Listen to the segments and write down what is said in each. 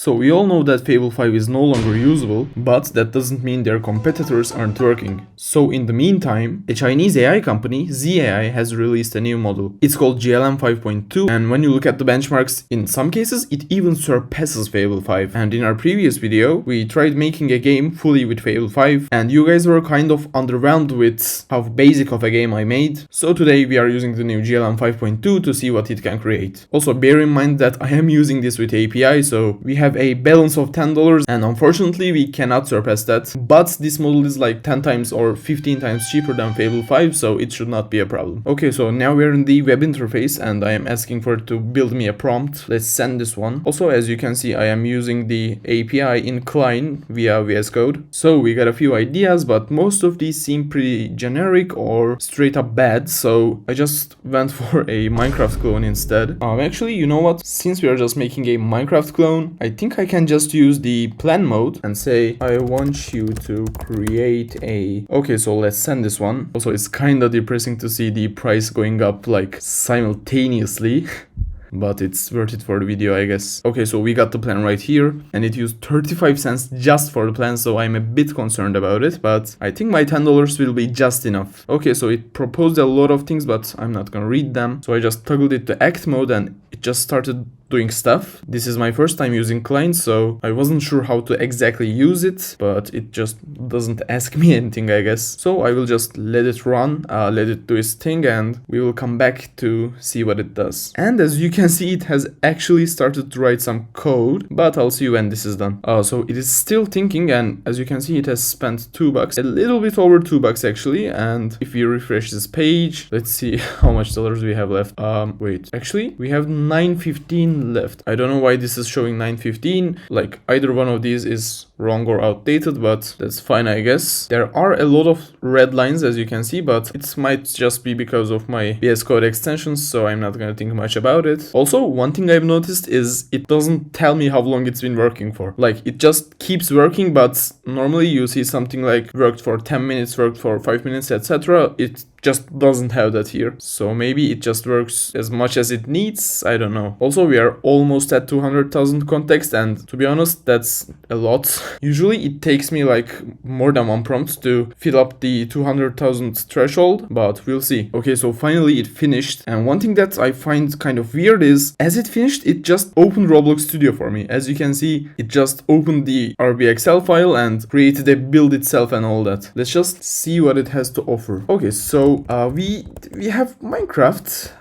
So we all know that Fable 5 is no longer usable, but that doesn't mean their competitors aren't working. So in the meantime, a Chinese AI company, ZAI, has released a new model. It's called GLM 5.2, and when you look at the benchmarks, in some cases it even surpasses Fable 5. And in our previous video, we tried making a game fully with Fable 5, and you guys were kind of underwhelmed with how basic of a game I made. So today we are using the new GLM 5.2 to see what it can create. Also bear in mind that I am using this with API, so we have a balance of $10, and unfortunately we cannot surpass that. But this model is like 10 times or 15 times cheaper than Fable 5, so it should not be a problem. Okay, so now we're in the web interface and I am asking for it to build me a prompt. Let's send this one. Also, as you can see, I am using the API in Cline via VS Code. So we got a few ideas, but most of these seem pretty generic or straight up bad, so I just went for a Minecraft clone instead. Actually, you know what? Since we are just making a Minecraft clone, I think I can just use the plan mode and say, I want you to create a... Okay, so let's send this one. Also, it's kinda depressing to see the price going up like simultaneously. But it's worth it for the video, I guess. Okay, so we got the plan right here, and it used 35 cents just for the plan, so I'm a bit concerned about it, but I think my $10 will be just enough. Okay, so it proposed a lot of things, but I'm not gonna read them. So I just toggled it to act mode, and it just started doing stuff. This is my first time using Cline, so I wasn't sure how to exactly use it, but it just doesn't ask me anything, I guess. So I will just let it run, let it do its thing, and we will come back to see what it does. And as you can see, it has actually started to write some code, but I'll see you when this is done. So it is still thinking, and as you can see, it has spent $2, a little bit over $2 actually. And if we refresh this page, let's see how much dollars we have left. Wait, actually we have 9.15 left. I don't know why this is showing 9.15. Like either one of these is wrong or outdated, but that's fine, I guess. There are a lot of red lines, as you can see, but it might just be because of my VS Code extensions, so I'm not gonna think much about it. Also, one thing I've noticed is it doesn't tell me how long it's been working for. Like, it just keeps working, but normally you see something like worked for 10 minutes, worked for 5 minutes, etc. It just doesn't have that here. So maybe it just works as much as it needs. I don't know. Also, we are almost at 200,000 context, and to be honest, that's a lot. Usually it takes me like more than one prompt to fill up the 200,000 threshold, but we'll see. Okay, so finally it finished. And one thing that I find kind of weird is as it finished, it just opened Roblox Studio for me. As you can see, it just opened the RBXL file and created a build itself and all that. Let's just see what it has to offer. Okay, so we have Minecraft.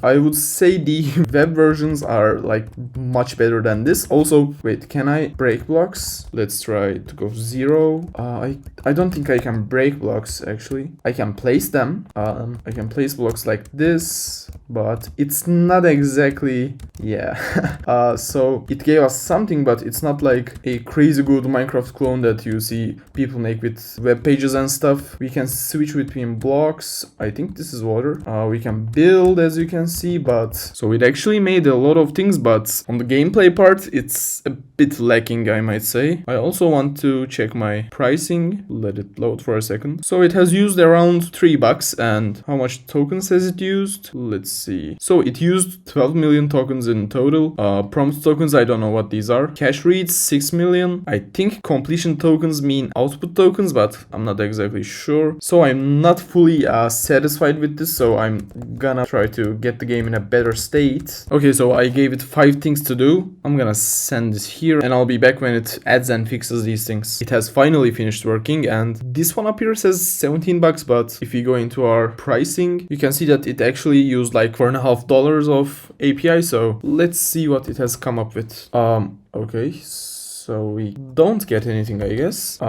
I would say the web versions are like much better than this. Also, wait, can I break blocks? Let's try to go 0. I don't think I can break blocks actually. I can place them. I can place blocks like this, but it's not exactly, yeah. So it gave us something, but it's not like a crazy good Minecraft clone that you see people make with web pages and stuff. We can switch between blocks. I think this is water. We can build, as you can see, but so it actually made a lot of things, but on the gameplay part, it's a bit lacking, I might say. I also want to check my pricing. Let it load for a second. So it has used around $3, and how much tokens has it used? Let's see. So it used 12 million tokens in total. Prompt tokens, I don't know what these are. Cache reads 6 million. I think completion tokens mean output tokens, but I'm not exactly sure. So I'm not fully satisfied with this, so I'm gonna try to get the game in a better state. Okay, so I gave it 5 things to do. I'm gonna send this here, and I'll be back when it adds and fixes these things. It has finally finished working, and this one up here says $17, but if you go into our pricing, you can see that it actually used like $4.50 of API, so let's see what it has come up with. Okay, so we don't get anything, I guess.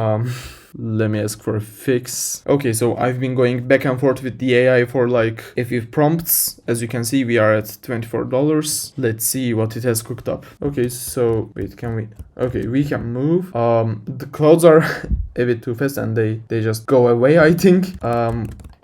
Let me ask for a fix. Okay, so I've been going back and forth with the AI for like a few prompts. As you can see, we are at $24. Let's see what it has cooked up. Okay, so wait, can we? Okay, we can move. The clouds are a bit too fast and they just go away, I think.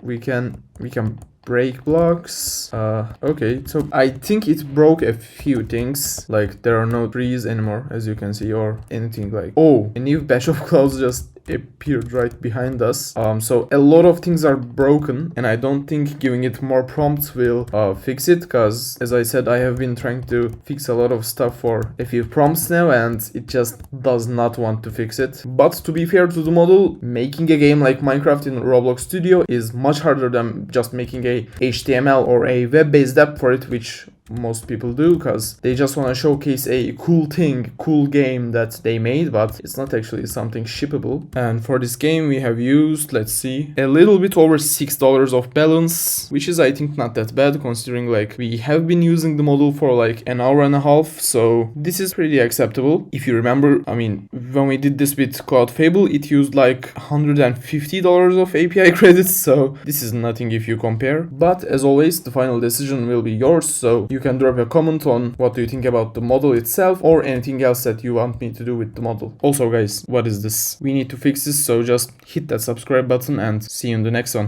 We can break blocks. Okay, so I think it broke a few things, like there are no trees anymore, as you can see, or anything like, oh, a new batch of clouds just appeared right behind us. So a lot of things are broken, and I don't think giving it more prompts will fix it, because as I said, I have been trying to fix a lot of stuff for a few prompts now, and it just does not want to fix it. But to be fair to the model, making a game like Minecraft in Roblox Studio is much harder than just making a HTML or a web-based app for it, which most people do because they just want to showcase a cool game that they made, but it's not actually something shippable. And for this game we have used, let's see, a little bit over $6 of balance, which is I think not that bad considering like we have been using the model for like an hour and a half, so this is pretty acceptable. If you remember, I mean, when we did this with Cloud Fable, it used like $150 of API credits, so this is nothing if you compare. But as always, the final decision will be yours, so you can drop a comment on what do you think about the model itself or anything else that you want me to do with the model. Also guys, what is this? We need to fix this, so just hit that subscribe button and see you in the next one.